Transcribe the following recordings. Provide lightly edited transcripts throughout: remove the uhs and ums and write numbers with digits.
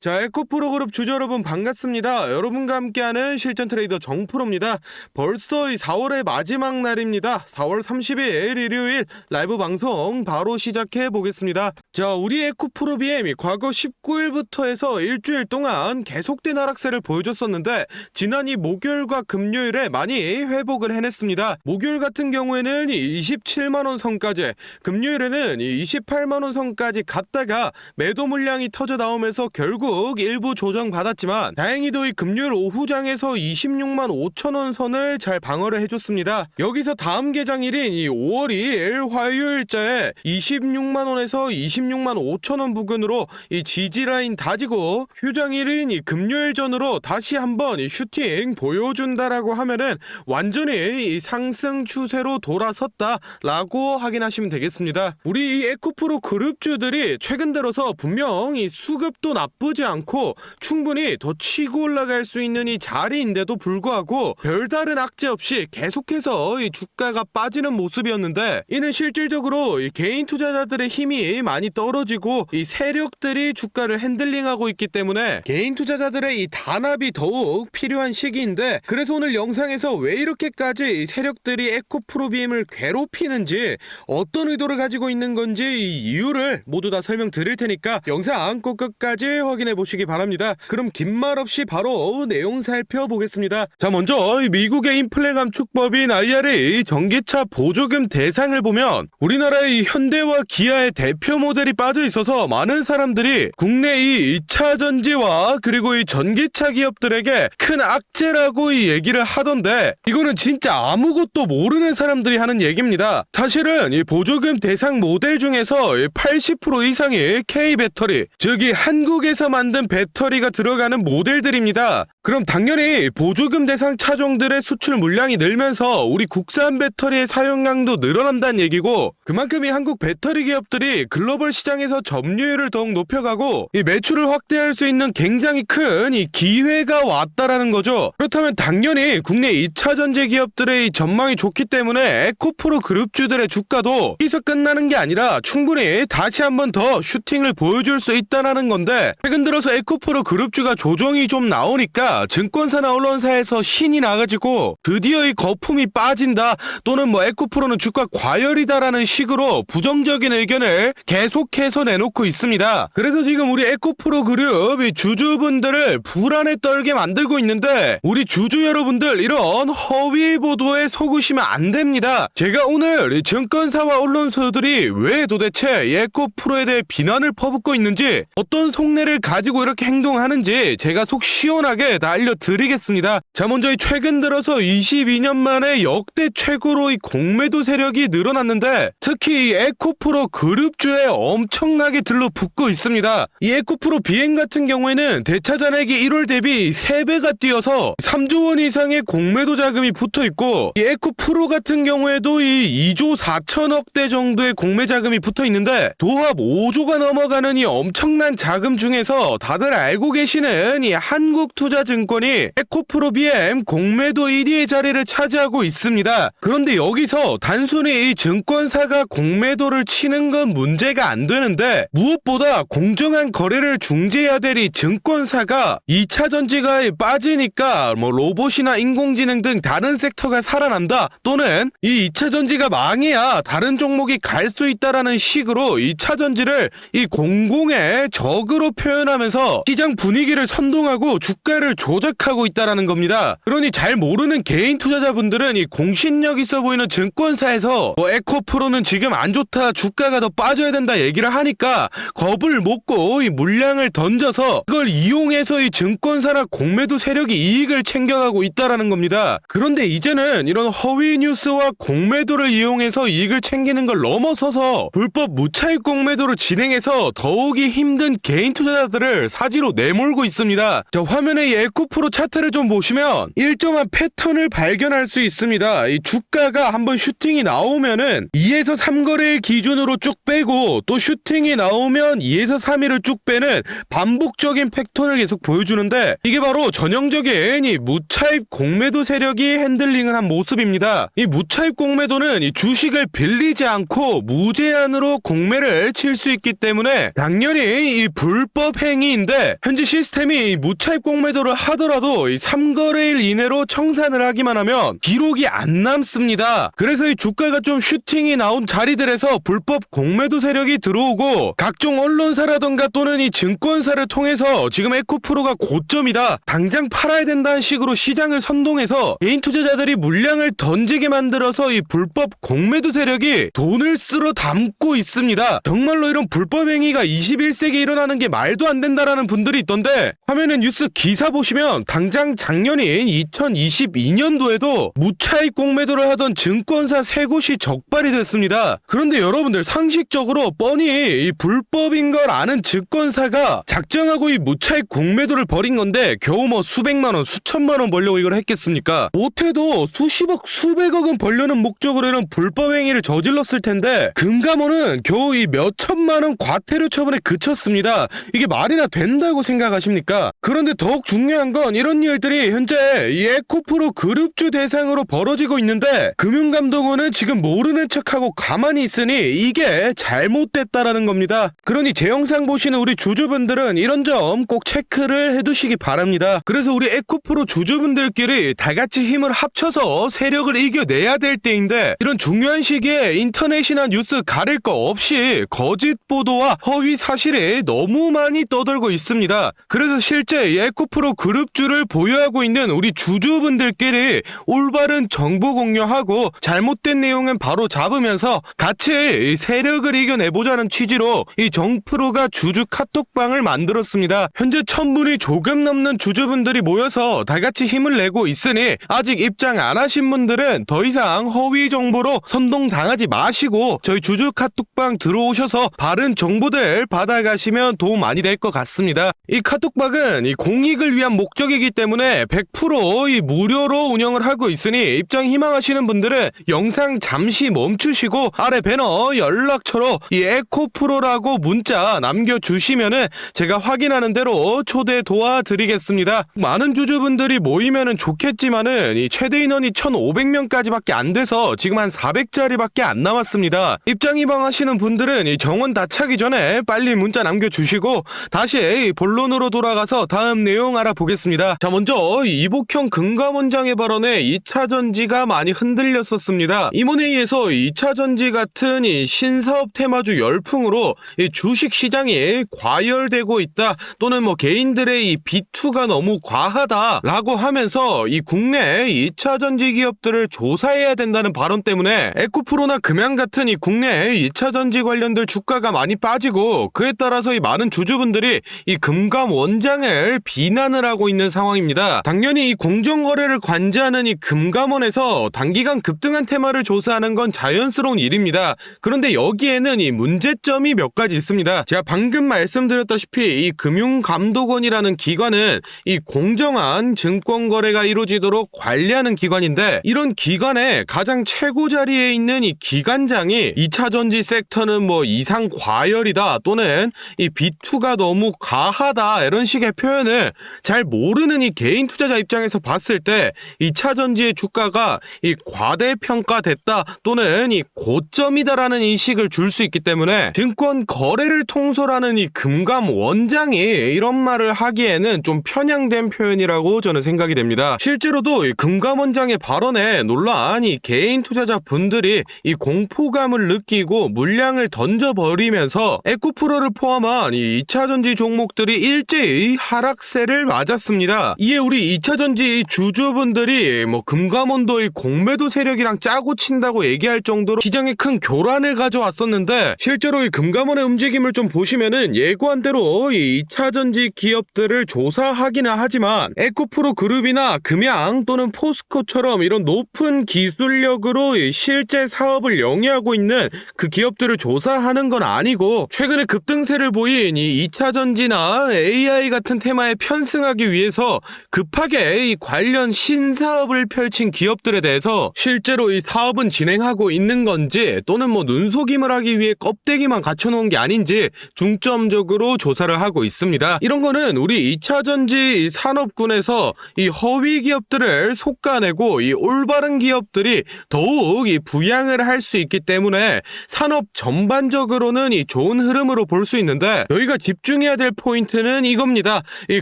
자, 에코프로 그룹 주주 여러분 반갑습니다. 여러분과 함께하는 실전 트레이더 정프로입니다. 벌써 이 4월의 마지막 날입니다. 4월 30일 일요일 라이브 방송 바로 시작해 보겠습니다. 자, 우리 에코프로 BM이 과거 19일부터 해서 일주일 동안 계속된 하락세를 보여줬었는데 지난 이 목요일과 금요일에 많이 회복을 해냈습니다. 목요일 같은 경우에는 27만원 선까지, 금요일에는 28만원 선까지 갔다가 매도 물량이 터져 나오면서 결국 일부 조정받았지만 다행히도 이 금요일 오후장에서 26만 5천원 선을 잘 방어를 해줬습니다. 여기서 다음 개장일인 이 5월 2일 화요일자에 26만원에서 26만 5천원 부근으로 이 지지라인 다지고 휴장일인 이 금요일 전으로 다시 한번 이 슈팅 보여준다라고 하면은 완전히 이 상승 추세로 돌아섰다라고 확인하시면 되겠습니다. 우리 이 에코프로 그룹주들이 최근 들어서 분명 이 수급도 나쁘지 않고 충분히 더 치고 올라갈 수 있는 이 자리인데도 불구하고 별다른 악재 없이 계속해서 이 주가가 빠지는 모습이었는데, 이는 실질적으로 이 개인 투자자들의 힘이 많이 떨어지고 이 세력들이 주가를 핸들링하고 있기 때문에 개인 투자자들의 이 단합이 더욱 필요한 시기인데, 그래서 오늘 영상에서 왜 이렇게까지 이 세력들이 에코프로 BM을 괴롭히는지, 어떤 의도를 가지고 있는 건지 이 이유를 모두 다 설명드릴 테니까 영상 꼭 끝까지 확인해 보시기 바랍니다. 그럼 긴 말 없이 바로 내용 살펴보겠습니다. 자, 먼저 미국의 인플레 감축법인 IRA 전기차 보조금 대상을 보면 우리나라의 현대와 기아의 대표 모델이 빠져 있어서 많은 사람들이 국내 이 2차 전지와 그리고 이 전기차 기업들에게 큰 악재라고 이 얘기를 하던데, 이거는 진짜 아무것도 모르는 사람들이 하는 얘기입니다. 사실은 이 보조금 대상 모델 중에서 80% 이상이 K배터리, 즉 이 한국에서 만든 배터리가 들어가는 모델들입니다. 그럼 당연히 보조금 대상 차종들의 수출 물량이 늘면서 우리 국산 배터리의 사용량도 늘어난다는 얘기고, 그만큼 이 한국 배터리 기업들이 글로벌 시장에서 점유율을 더욱 높여가고 이 매출을 확대할 수 있는 굉장히 큰 이 기회가 왔다라는 거죠. 그렇다면 당연히 국내 2차 전지 기업들의 이 전망이 좋기 때문에 에코프로 그룹주들의 주가도 여기서 끝나는 게 아니라 충분히 다시 한번 더 슈팅을 보여줄 수 있다라는 건데, 최근 들어서 에코프로 그룹주가 조정이 좀 나오니까 증권사나 언론사에서 신이 나가지고 드디어 이 거품이 빠진다, 또는 뭐 에코프로는 주가 과열이다라는 식으로 부정적인 의견을 계속해서 내놓고 있습니다. 그래서 지금 우리 에코프로 그룹 이 주주분들을 불안에 떨게 만들고 있는데, 우리 주주 여러분들 이런 허위 보도에 속으시면 안 됩니다. 제가 오늘 이 증권사와 언론사들이 왜 도대체 이 에코프로에 대해 비난을 퍼붓고 있는지, 어떤 속내를 가지고 이렇게 행동하는지 제가 속 시원하게 다 알려드리겠습니다. 자, 먼저 최근 들어서 22년 만에 역대 최고로 이 공매도 세력이 늘어났는데, 특히 이 에코프로 그룹주에 엄청나게 들러붙고 있습니다. 이 에코프로 BM 같은 경우에는 대차 잔액이 1월 대비 3배가 뛰어서 3조 원 이상의 공매도 자금이 붙어 있고, 이 에코프로 같은 경우에도 이 2조 4천억대 정도의 공매 자금이 붙어 있는데, 도합 5조가 넘어가는 이 엄청난 자금 중에서 다들 알고 계시는 이 한국투자증권이 에코프로 BM 공매도 1위의 자리를 차지하고 있습니다. 그런데 여기서 단순히 이 증권사가 공매도를 치는 건 문제가 안 되는데, 무엇보다 공정한 거래를 중재해야 될 이 증권사가 2차 전지가 빠지니까 뭐 로봇이나 인공지능 등 다른 섹터가 살아난다, 또는 이 2차 전지가 망해야 다른 종목이 갈 수 있다라는 식으로 2차 전지를 이 공공의 적으로 표현하면서 시장 분위기를 선동하고 주가를 조작하고 있다라는 겁니다. 그러니 잘 모르는 개인 투자자분들은 이 공신력 있어 보이는 증권사에서 뭐 에코프로는 지금 안 좋다, 주가가 더 빠져야 된다 얘기를 하니까 겁을 먹고 이 물량을 던져서 그걸 이용해서 이 증권사나 공매도 세력이 이익을 챙겨가고 있다라는 겁니다. 그런데 이제는 이런 허위 뉴스와 공매도를 이용해서 이익을 챙기는 걸 넘어서서 불법 무차익 공매도를 진행해서 더욱이 힘든 개인 투자자들을 사지로 내몰고 있습니다. 자, 화면에 이 에코프로 차트를 좀 보시면 일정한 패턴을 발견할 수 있습니다. 이 주가가 한번 슈팅이 나오면은 2에서 3거래일 기준으로 쭉 빼고, 또 슈팅이 나오면 2에서 3일을 쭉 빼는 반복적인 패턴을 계속 보여주는데, 이게 바로 전형적인 이 무차입 공매도 세력이 핸들링을 한 모습입니다. 이 무차입 공매도는 이 주식을 빌리지 않고 무제한으로 공매를 칠 수 있기 때문에 당연히 이 불법 불법행위인데 현재 시스템이 무차입 공매도를 하더라도 이 3거래일 이내로 청산을 하기만 하면 기록이 안 남습니다. 그래서 이 주가가 좀 슈팅이 나온 자리들에서 불법 공매도 세력이 들어오고 각종 언론사라던가 또는 이 증권사를 통해서 지금 에코프로가 고점이다, 당장 팔아야 된다는 식으로 시장을 선동해서 개인 투자자들이 물량을 던지게 만들어서 이 불법 공매도 세력이 돈을 쓸어 담고 있습니다. 정말로 이런 불법 행위가 21세기에 일어나는 게 말도 안 된다라는 분들이 있던데, 화면에 뉴스 기사 보시면 당장 작년인 2022년도에도 무차익 공매도를 하던 증권사 3곳이 적발이 됐습니다. 그런데 여러분들 상식적으로 뻔히 이 불법인 걸 아는 증권사가 작정하고 이 무차익 공매도를 벌인 건데 겨우 뭐 수백만원 수천만원 벌려고 이걸 했겠습니까? 못해도 수십억 수백억은 벌려는 목적으로 이런 불법 행위를 저질렀을 텐데 금감원은 겨우 이 몇천만원 과태료 처분에 그쳤습니다. 이게 말이나 된다고 생각하십니까? 그런데 더욱 중요한 건 이런 일들이 현재 이 에코프로 그룹주 대상으로 벌어지고 있는데 금융감독원은 지금 모르는 척하고 가만히 있으니 이게 잘못됐다라는 겁니다. 그러니 제 영상 보시는 우리 주주분들은 이런 점 꼭 체크를 해두시기 바랍니다. 그래서 우리 에코프로 주주분들끼리 다같이 힘을 합쳐서 세력을 이겨내야 될 때인데, 이런 중요한 시기에 인터넷이나 뉴스 가릴 거 없이 거짓 보도와 허위 사실이 너무 많이 떠돌고 있습니다. 그래서 실제 에코프로 그룹주를 보유하고 있는 우리 주주분들끼리 올바른 정보 공유하고 잘못된 내용은 바로 잡으면서 같이 세력을 이겨내보자는 취지로 이 정프로가 주주 카톡방을 만들었습니다. 현재 1000분이 조금 넘는 주주분들이 모여서 다같이 힘을 내고 있으니 아직 입장 안 하신 분들은 더 이상 허위 정보로 선동당하지 마시고 저희 주주 카톡방 들어오셔서 바른 정보들 받아가시면 도움 많이 될 것 같습니다. 이 카톡방은 이 공익을 위한 목적이기 때문에 100% 이 무료로 운영을 하고 있으니 입장 희망하시는 분들은 영상 잠시 멈추시고 아래 배너 연락처로 이 에코프로라고 문자 남겨주시면은 제가 확인하는 대로 초대 도와드리겠습니다. 많은 주주분들이 모이면은 좋겠지만은 이 최대 인원이 1500명까지밖에 안 돼서 지금 한 400자리밖에 안 남았습니다. 입장 희망하시는 분들은 이 정원 다 차기 전에 빨리 문자 남겨주시고 다시 본론으로 돌아가서 다음 내용 알아보겠습니다. 자, 먼저 이복형 금감원장의 발언에 2차전지가 많이 흔들렸었습니다. 임원회의에서 2차전지 같은 이 신사업 테마주 열풍으로 이 주식 시장이 과열되고 있다, 또는 뭐 개인들의 이 B2가 너무 과하다라고 하면서 이 국내 2차전지 기업들을 조사해야 된다는 발언 때문에 에코프로나 금양 같은 이 국내 2차전지 관련들 주가가 많이 빠지고, 그에 따라서 이 많은 주주분들이 이 금감원장을 비난을 하고 있는 상황입니다. 당연히 이 공정거래를 관제하는 이 금감원에서 단기간 급등한 테마를 조사하는 건 자연스러운 일입니다. 그런데 여기에는 이 문제점이 몇 가지 있습니다. 제가 방금 말씀드렸다시피 이 금융감독원이라는 기관은 이 공정한 증권거래가 이루어지도록 관리하는 기관인데, 이런 기관의 가장 최고 자리에 있는 이 기관장이 2차전지 섹터는 뭐 이상 과열이다, 또는 이 B2가 너무 과하다, 이런 식의 표현을 잘 모르는 이 개인 투자자 입장에서 봤을 때 2차전지의 주가가 이 과대평가됐다, 또는 이 고점이다라는 인식을 줄 수 있기 때문에 증권 거래를 통솔하는 이 금감원장이 이런 말을 하기에는 좀 편향된 표현이라고 저는 생각이 됩니다. 실제로도 이 금감원장의 발언에 논란이 개인 투자자 분들이 이 공포감을 느끼고 물량을 던져버리면서 에코프로를 포함한 이 2차전지 종목들이 일제히 하락세를 맞았습니다. 이에 우리 2차전지 주주분들이 뭐 금감원도 이 공매도 세력이랑 짜고 친다고 얘기할 정도로 시장에 큰 교란을 가져왔었는데, 실제로 이 금감원의 움직임을 좀 보시면은 예고한 대로 이 2차전지 기업들을 조사하기는 하지만 에코프로 그룹이나 금양 또는 포스코처럼 이런 높은 기술력으로 실제 사업을 영위하고 있는 그 기업들을 조사하는 건 아니고, 최근에 급등세를 보인 이 2차전지나 AI 같은 테마에 편승하기 위해서 급하게 이 관련 신사업을 펼친 기업들에 대해서 실제로 이 사업은 진행하고 있는 건지, 또는 뭐 눈속임을 하기 위해 껍데기만 갖춰놓은 게 아닌지 중점적으로 조사를 하고 있습니다. 이런 거는 우리 2차전지 산업군에서 이 허위 기업들을 솎아내고 이 올바른 기업들이 더욱 이 부양을 할 수 있기 때문에 산업 전반적으로는 이 좋은 흐름으로 볼 수 있는데, 저희가 집중해 집중해야 될 포인트는 이겁니다. 이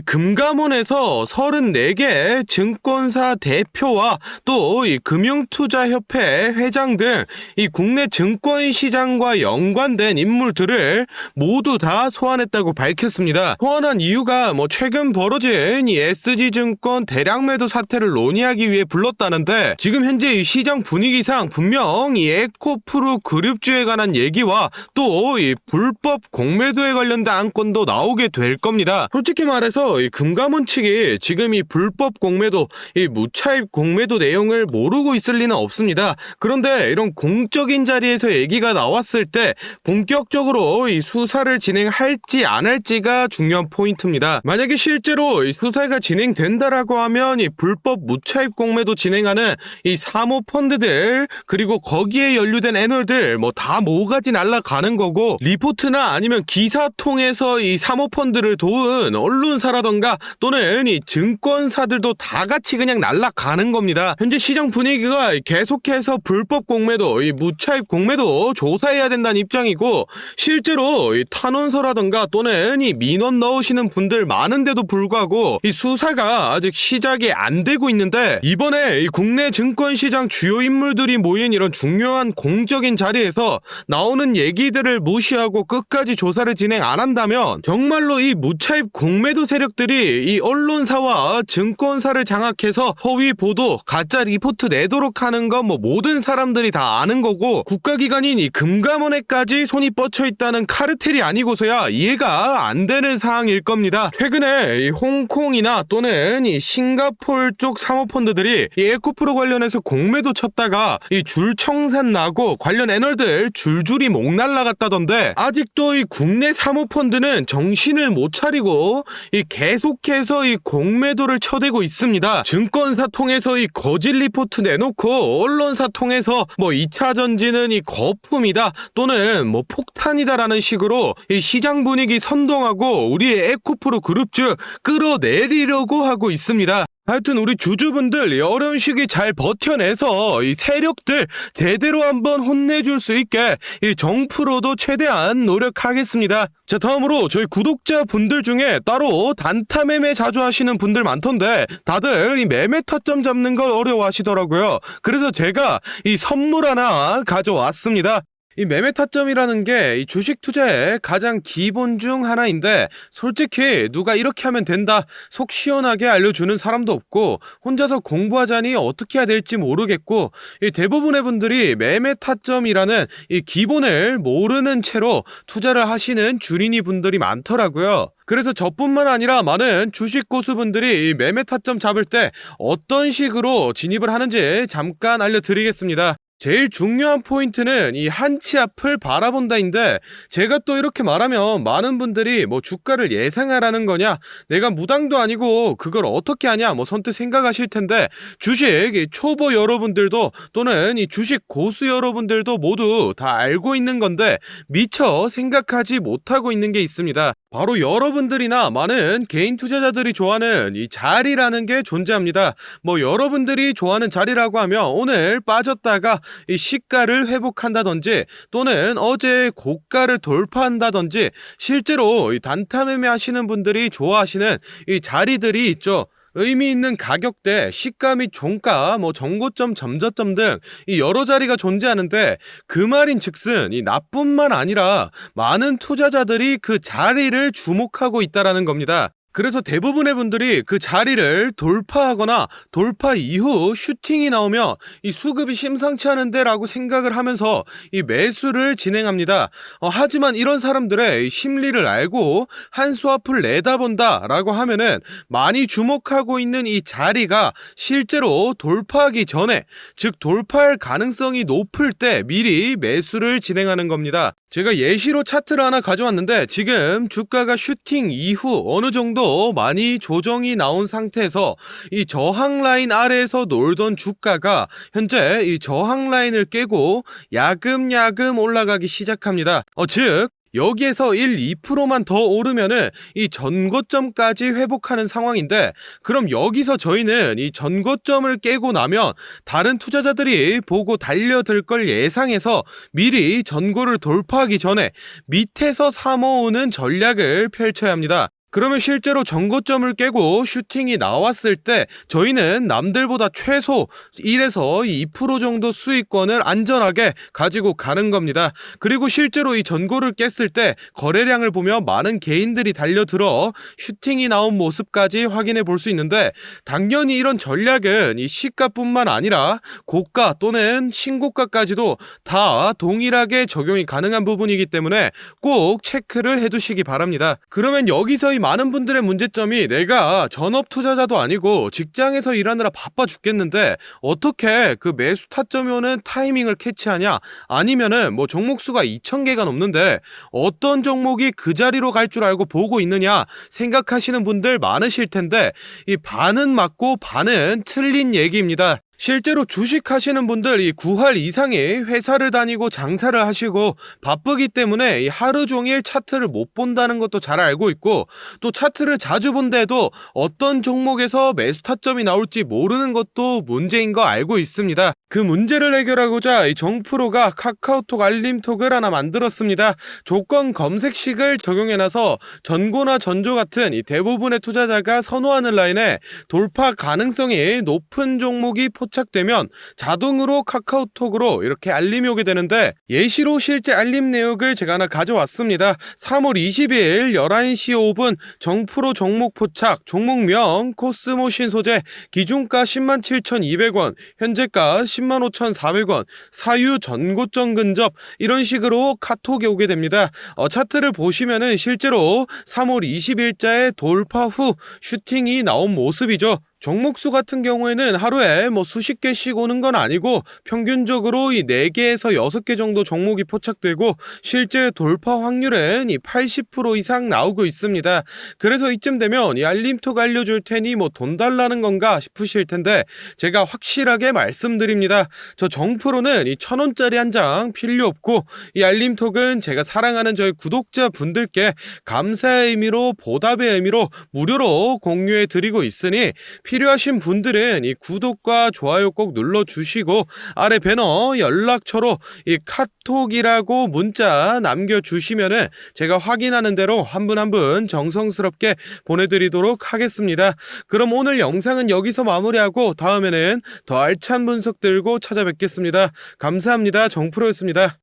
금감원에서 34개 증권사 대표와 또 이 금융투자협회 회장 등 이 국내 증권시장과 연관된 인물들을 모두 다 소환했다고 밝혔습니다. 소환한 이유가 최근 벌어진 이 SG증권 대량 매도 사태를 논의하기 위해 불렀다는데, 지금 현재 이 시장 분위기상 분명 이 에코프로 그룹주에 관한 얘기와 또 이 불법 공매도에 관련된 안건도 나오게 될 겁니다. 솔직히 말해서 이 금감원 측이 지금 이 불법 공매도, 이 무차입 공매도 내용을 모르고 있을 리는 없습니다. 그런데 이런 공적인 자리에서 얘기가 나왔을 때 본격적으로 이 수사를 진행할지 안 할지가 중요한 포인트입니다. 만약에 실제로 이 수사가 진행된다라고 하면 이 불법 무차입 공매도 진행하는 이 사모펀드들, 그리고 거기에 연루된 애널들 다 모가지 날아가는 거고, 리포트나 아니면 기사 통해서 이 사모펀드를 도운 언론사라던가 또는 이 증권사들도 다 같이 그냥 날아가는 겁니다. 현재 시장 분위기가 계속해서 불법 공매도, 이 무차입 공매도 조사해야 된다는 입장이고, 실제로 이 탄원서라던가 또는 이 민원 넣으시는 분들 많은데도 불구하고 이 수사가 아직 시작이 안 되고 있는데, 이번에 이 국내 증권시장 주요 인물들이 모인 이런 중요한 공적인 자리에서 나오는 얘기들을 무시하고 끝까지 조사를 진행 안 한다면 정말로 이 무차입 공매도 세력들이 이 언론사와 증권사를 장악해서 허위 보도, 가짜 리포트 내도록 하는 건 모든 사람들이 다 아는 거고, 국가기관인 이 금감원에까지 손이 뻗쳐 있다는 카르텔이 아니고서야 이해가 안 되는 사항일 겁니다. 최근에 이 홍콩이나 또는 이 싱가포르 쪽 사모펀드들이 이 에코프로 관련해서 공매도 쳤다가 이 줄청산 나고 관련 애널들 줄줄이 목 날라갔다던데, 아직도 이 국내 사모펀드는 정신을 못 차리고 이 계속해서 이 공매도를 쳐대고 있습니다. 증권사 통해서 이 거짓 리포트 내놓고 언론사 통해서 2차 전지는 이 거품이다 또는 폭탄이다라는 식으로 이 시장 분위기 선동하고 우리의 에코프로 그룹주 끌어내리려고 하고 있습니다. 하여튼 우리 주주분들 이 어려운 시기 잘 버텨내서 이 세력들 제대로 한번 혼내줄 수 있게 이 정프로도 최대한 노력하겠습니다. 자, 다음으로 저희 구독자분들 중에 따로 단타 매매 자주 하시는 분들 많던데 다들 이 매매 타점 잡는 걸 어려워하시더라고요. 그래서 제가 이 선물 하나 가져왔습니다. 이 매매 타점이라는 게 이 주식 투자의 가장 기본 중 하나인데, 솔직히 누가 이렇게 하면 된다 속 시원하게 알려주는 사람도 없고, 혼자서 공부하자니 어떻게 해야 될지 모르겠고, 이 대부분의 분들이 매매 타점이라는 이 기본을 모르는 채로 투자를 하시는 주린이 분들이 많더라고요. 그래서 저뿐만 아니라 많은 주식 고수분들이 이 매매 타점 잡을 때 어떤 식으로 진입을 하는지 잠깐 알려드리겠습니다. 제일 중요한 포인트는 이 한치 앞을 바라본다인데, 제가 또 이렇게 말하면 많은 분들이 주가를 예상하라는 거냐, 내가 무당도 아니고 그걸 어떻게 하냐 선뜻 생각하실 텐데, 주식 초보 여러분들도 또는 이 주식 고수 여러분들도 모두 다 알고 있는 건데 미처 생각하지 못하고 있는 게 있습니다. 바로 여러분들이나 많은 개인 투자자들이 좋아하는 이 자리라는 게 존재합니다. 여러분들이 좋아하는 자리라고 하면 오늘 빠졌다가 이 시가를 회복한다든지 또는 어제 고가를 돌파한다든지, 실제로 이 단타 매매 하시는 분들이 좋아하시는 이 자리들이 있죠. 의미 있는 가격대, 시가 및 종가, 정고점, 점저점 등 이 여러 자리가 존재하는데, 그 말인즉슨 이 나뿐만 아니라 많은 투자자들이 그 자리를 주목하고 있다라는 겁니다. 그래서 대부분의 분들이 그 자리를 돌파하거나 돌파 이후 슈팅이 나오면 이 수급이 심상치 않은데 라고 생각을 하면서 이 매수를 진행합니다. 하지만 이런 사람들의 심리를 알고 한 수 앞을 내다본다 라고 하면은 많이 주목하고 있는 이 자리가 실제로 돌파하기 전에, 즉 돌파할 가능성이 높을 때 미리 매수를 진행하는 겁니다. 제가 예시로 차트를 하나 가져왔는데, 지금 주가가 슈팅 이후 어느 정도 많이 조정이 나온 상태에서 이 저항 라인 아래에서 놀던 주가가 현재 이 저항 라인을 깨고 야금야금 올라가기 시작합니다. 즉 여기에서 1, 2%만 더 오르면은 이 전고점까지 회복하는 상황인데, 그럼 여기서 저희는 이 전고점을 깨고 나면 다른 투자자들이 보고 달려들 걸 예상해서 미리 전고를 돌파하기 전에 밑에서 사모으는 전략을 펼쳐야 합니다. 그러면 실제로 전고점을 깨고 슈팅이 나왔을 때 저희는 남들보다 최소 1에서 2% 정도 수익권을 안전하게 가지고 가는 겁니다. 그리고 실제로 이 전고를 깼을 때 거래량을 보면 많은 개인들이 달려들어 슈팅이 나온 모습까지 확인해 볼 수 있는데, 당연히 이런 전략은 이 시가뿐만 아니라 고가 또는 신고가까지도 다 동일하게 적용이 가능한 부분이기 때문에 꼭 체크를 해두시기 바랍니다. 그러면 여기서 이 많은 분들의 문제점이, 내가 전업 투자자도 아니고 직장에서 일하느라 바빠 죽겠는데 어떻게 그 매수 타점이 오는 타이밍을 캐치하냐, 아니면은 뭐 종목수가 2,000개가 넘는데 어떤 종목이 그 자리로 갈 줄 알고 보고 있느냐 생각하시는 분들 많으실 텐데, 이 반은 맞고 반은 틀린 얘기입니다. 실제로 주식하시는 분들 이 9할 이상이 회사를 다니고 장사를 하시고 바쁘기 때문에 이 하루 종일 차트를 못 본다는 것도 잘 알고 있고, 또 차트를 자주 본데도 어떤 종목에서 매수 타점이 나올지 모르는 것도 문제인 거 알고 있습니다. 그 문제를 해결하고자 이 정프로가 카카오톡 알림톡을 하나 만들었습니다. 조건 검색식을 적용해놔서 전고나 전조 같은 이 대부분의 투자자가 선호하는 라인에 돌파 가능성이 높은 종목이 포착되면 자동으로 카카오톡으로 이렇게 알림이 오게 되는데, 예시로 실제 알림 내역을 제가 하나 가져왔습니다. 3월 20일 11시 5분 정프로 종목 포착, 종목명 코스모신 소재, 기준가 107,200원, 현재가 105,400원, 사유 전고점 근접, 이런 식으로 카톡이 오게 됩니다. 차트를 보시면은 실제로 3월 20일자에 돌파 후 슈팅이 나온 모습이죠. 종목수 같은 경우에는 하루에 뭐 수십 개씩 오는 건 아니고 평균적으로 이 4개에서 6개 정도 종목이 포착되고 실제 돌파 확률은 이 80% 이상 나오고 있습니다. 그래서 이쯤 되면 이 알림톡 알려줄 테니 뭐 돈 달라는 건가 싶으실 텐데, 제가 확실하게 말씀드립니다. 저 정프로는 이 1,000원짜리 한 장 필요 없고, 이 알림톡은 제가 사랑하는 저희 구독자 분들께 감사의 의미로, 보답의 의미로 무료로 공유해 드리고 있으니 필요하신 분들은 이 구독과 좋아요 꼭 눌러주시고, 아래 배너 연락처로 이 카톡이라고 문자 남겨주시면은 제가 확인하는 대로 한 분 한 분 정성스럽게 보내드리도록 하겠습니다. 그럼 오늘 영상은 여기서 마무리하고 다음에는 더 알찬 분석 들고 찾아뵙겠습니다. 감사합니다. 정프로였습니다.